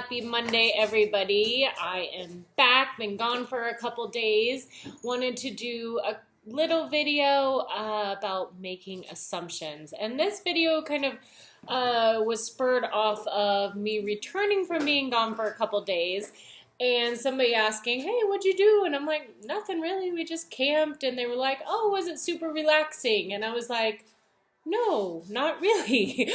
Happy Monday, everybody. I am back, been gone for a couple days. Wanted to do a little video about making assumptions. And this video kind of was spurred off of me returning from being gone for a couple days and somebody asking, hey, what'd you do? And I'm like, nothing really. We just camped. And they were like, oh, was it super relaxing? And I was like, no, not really.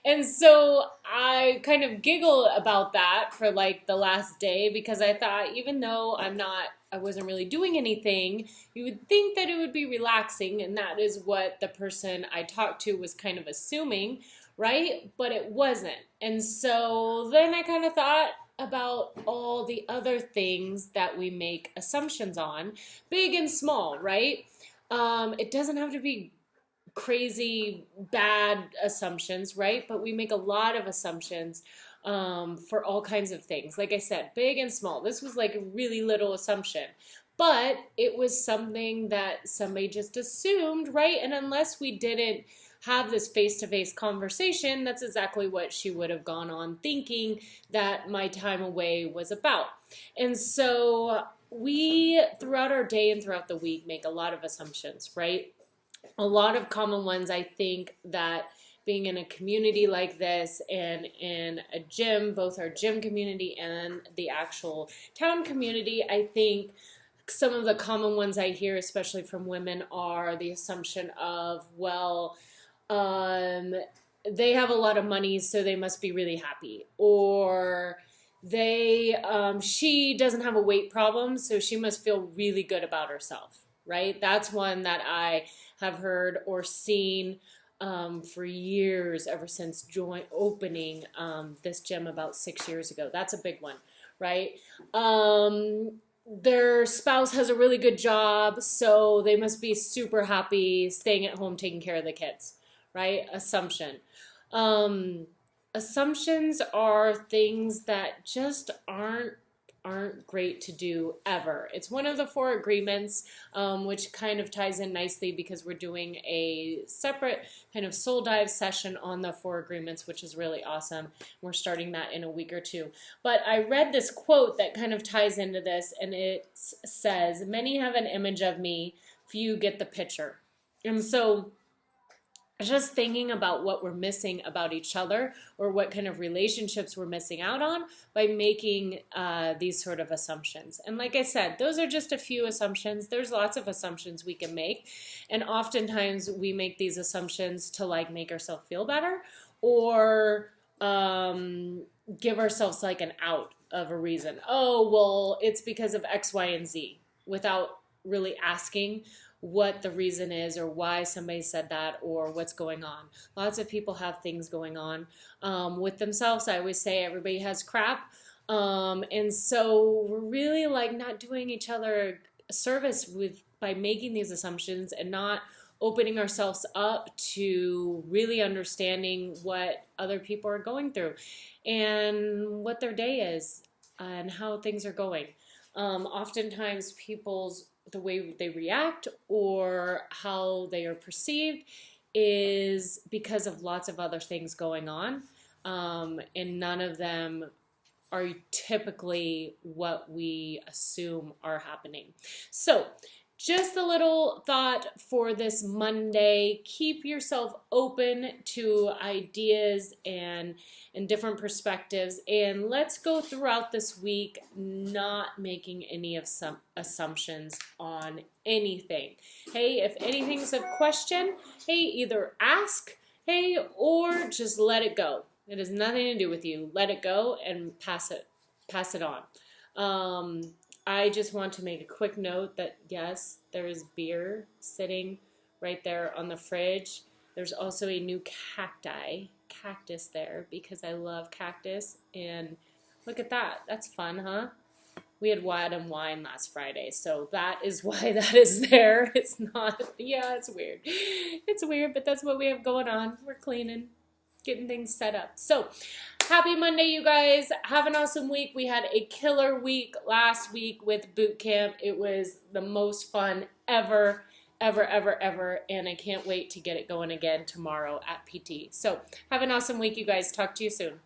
And so I kind of giggled about that for like the last day because I thought even though I wasn't really doing anything, you would think that it would be relaxing, and that is what the person I talked to was kind of assuming, right? But it wasn't. And so then I kind of thought about all the other things that we make assumptions on, big and small, right? It doesn't have to be crazy bad assumptions, right? But we make a lot of assumptions for all kinds of things. Like I said, big and small. This was like a really little assumption, but it was something that somebody just assumed, right? And unless we didn't have this face-to-face conversation, that's exactly what she would have gone on thinking that my time away was about. And so we, throughout our day and throughout the week, make a lot of assumptions, right? A lot of common ones. I think that being in a community like this and in a gym, both our gym community and the actual town community, I think some of the common ones I hear, especially from women, are the assumption of, well, they have a lot of money, so they must be really happy. Or she doesn't have a weight problem, so she must feel really good about herself, right? That's one that I have heard or seen for years, ever since opening this gym about 6 years ago. That's a big one, right? Their spouse has a really good job, so they must be super happy staying at home taking care of the kids, right? Assumption. Assumptions are things that just aren't great to do ever. It's one of the 4 agreements, which kind of ties in nicely because we're doing a separate kind of soul dive session on the 4 agreements, which is really awesome. We're starting that in a week or two. But I read this quote that kind of ties into this, and it says, many have an image of me, few get the picture. And so just thinking about what we're missing about each other or what kind of relationships we're missing out on by making these sort of assumptions. And like I said, those are just a few assumptions. There's lots of assumptions we can make. And oftentimes we make these assumptions to like make ourselves feel better or give ourselves like an out of a reason. Oh, well, it's because of X, Y, and Z without really asking what the reason is or why somebody said that or what's going on. Lots of people have things going on with themselves. I always say everybody has crap. And so we're really like not doing each other a service by making these assumptions and not opening ourselves up to really understanding what other people are going through and what their day is and how things are going. Oftentimes the way they react or how they are perceived is because of lots of other things going on, and none of them are typically what we assume are happening. So just a little thought for this Monday. Keep yourself open to ideas and different perspectives. And let's go throughout this week not making any of some assumptions on anything. Hey, if anything's a question, hey, either ask, hey, or just let it go. It has nothing to do with you. Let it go and pass it on. I just want to make a quick note that yes, there is beer sitting right there on the fridge. There's also a new cactus there because I love cactus. And look at that. That's fun, huh? We had and wine last Friday, so that is why that is there. It's not, yeah, it's weird. It's weird, but that's what we have going on. We're cleaning, getting things set up. So happy Monday, you guys. Have an awesome week. We had a killer week last week with boot camp. It was the most fun ever, and I can't wait to get it going again tomorrow at PT. So have an awesome week, you guys. Talk to you soon.